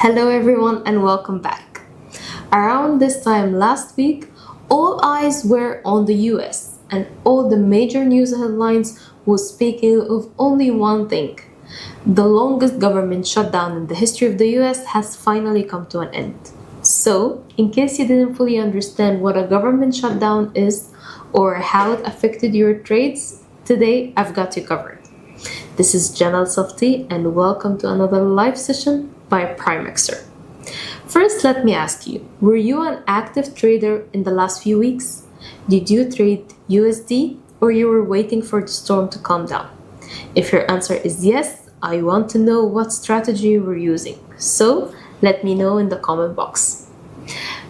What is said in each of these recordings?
Hello, everyone, and welcome back. Around this time last week, all eyes were on the US, and all the major news headlines was speaking of only one thing. The longest government shutdown in the history of the US has finally come to an end. So, in case you didn't fully understand what a government shutdown is or how it affected your trades, today I've got you covered. This is Jana Elsafty, and welcome to another live session by PrimeXar. First, let me ask you, were you an active trader in the last few weeks? Did you trade USD or you were waiting for the storm to calm down? If your answer is yes, I want to know what strategy you were using. So, let me know in the comment box.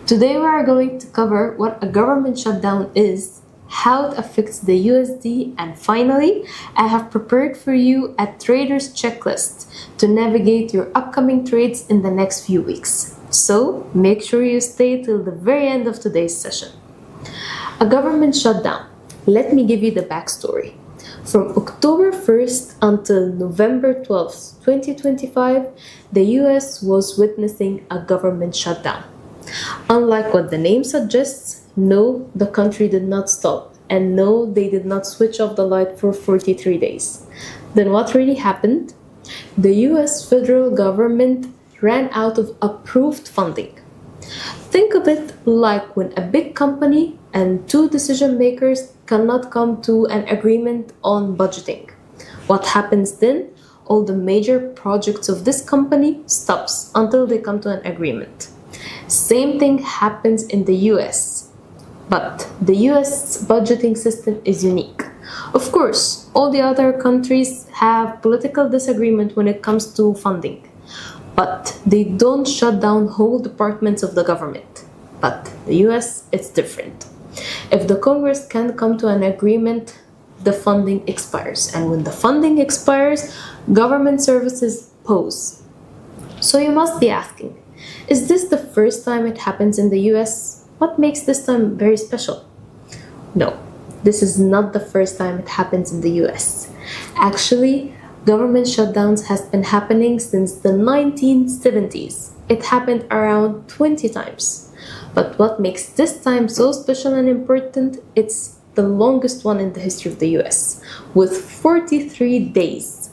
Today we are going to cover what a government shutdown is, how it affects the USD, and finally, I have prepared for you a trader's checklist to navigate your upcoming trades in the next few weeks. So make sure you stay till the very end of today's session. A government shutdown. Let me give you the backstory. From October 1st until November 12th, 2025, the US was witnessing a government shutdown. Unlike what the name suggests, no, the country did not stop, and no, they did not switch off the light for 43 days. Then what really happened? The US federal government ran out of approved funding. Think of it like when a big company and two decision makers cannot come to an agreement on budgeting. What happens then? All the major projects of this company stops until they come to an agreement. Same thing happens in the US. But the US budgeting system is unique. Of course, all the other countries have political disagreement when it comes to funding, but they don't shut down whole departments of the government. But the US, it's different. If the Congress can't come to an agreement, the funding expires. And when the funding expires, government services pause. So you must be asking, is this the first time it happens in the US? What makes this time very special? No, this is not the first time it happens in the US. Actually, government shutdowns has been happening since the 1970s. It happened around 20 times. But what makes this time so special and important, it's the longest one in the history of the US, with 43 days.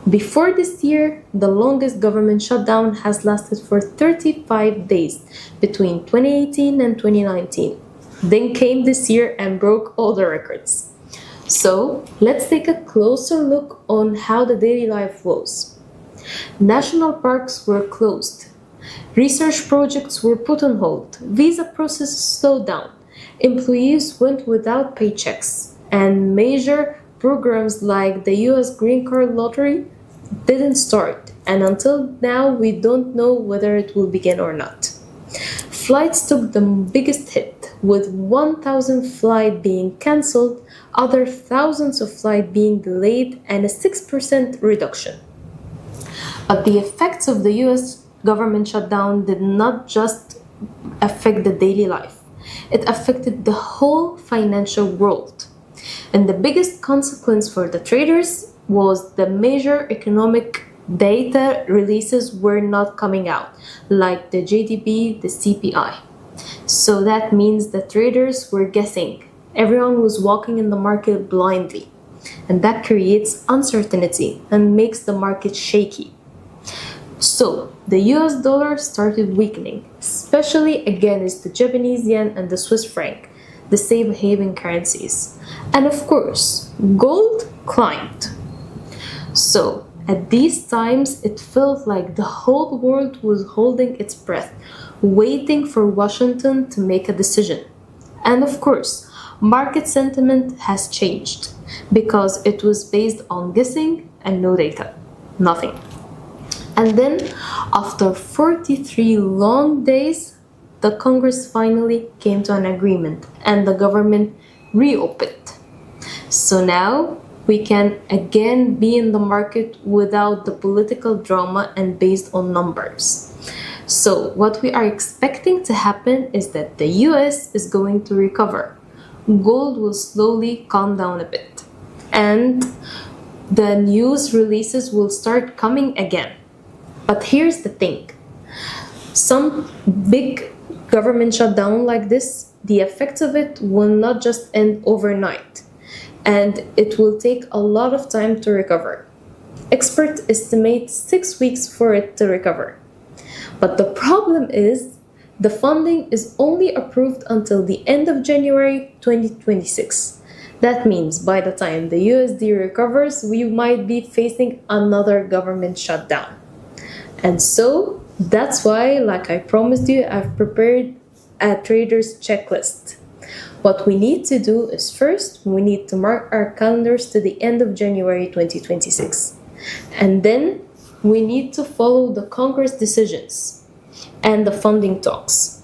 Before this year, the longest government shutdown has lasted for 35 days between 2018 and 2019. Then came this year and broke all the records. So let's take a closer look on how the daily life was. National parks were closed. Research projects were put on hold. Visa processes slowed down. Employees went without paychecks. And major programs like the US Green Card Lottery didn't start, and until now we don't know whether it will begin or not. Flights took the biggest hit, with 1,000 flights being cancelled, other thousands of flights being delayed, and a 6% reduction. But the effects of the US government shutdown did not just affect the daily life, it affected the whole financial world. And the biggest consequence for the traders was the major economic data releases were not coming out, like the GDP, the CPI. So that means the traders were guessing. Everyone was walking in the market blindly. And that creates uncertainty and makes the market shaky. So the US dollar started weakening, especially against the Japanese yen and the Swiss franc, the safe haven currencies. And of course, gold climbed. So at these times, it felt like the whole world was holding its breath, waiting for Washington to make a decision. And of course, market sentiment has changed because it was based on guessing and no data, nothing. And then, after 43 long days, the Congress finally came to an agreement and the government reopened. So now we can again be in the market without the political drama and based on numbers. So what we are expecting to happen is that the US is going to recover. Gold will slowly calm down a bit. And the news releases will start coming again. But here's the thing. Some big government shutdown like this, the effects of it will not just end overnight, and it will take a lot of time to recover. Experts estimate 6 weeks for it to recover. But the problem is, the funding is only approved until the end of January 2026. That means by the time the USD recovers, we might be facing another government shutdown. And so, that's why, like I promised you, I've prepared a trader's checklist. What we need to do is first, we need to mark our calendars to the end of January 2026. And then we need to follow the Congress decisions and the funding talks.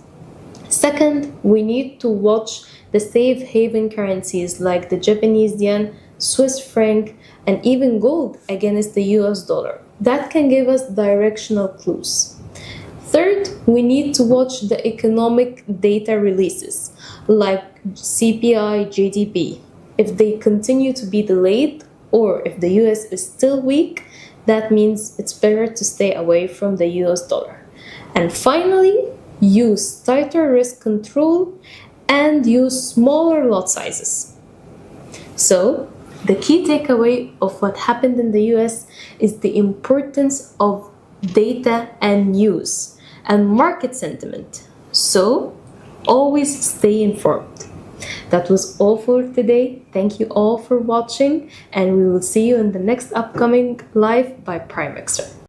Second, we need to watch the safe haven currencies like the Japanese yen, Swiss franc, and even gold against the US dollar. That can give us directional clues. Third, we need to watch the economic data releases like CPI, GDP. If they continue to be delayed or if the US is still weak, that means it's better to stay away from the US dollar. And finally, use tighter risk control and use smaller lot sizes. So, the key takeaway of what happened in the US is the importance of data and news and market sentiment. So, always stay informed. That was all for today. Thank you all for watching, and we will see you in the next upcoming live by PrimeXar.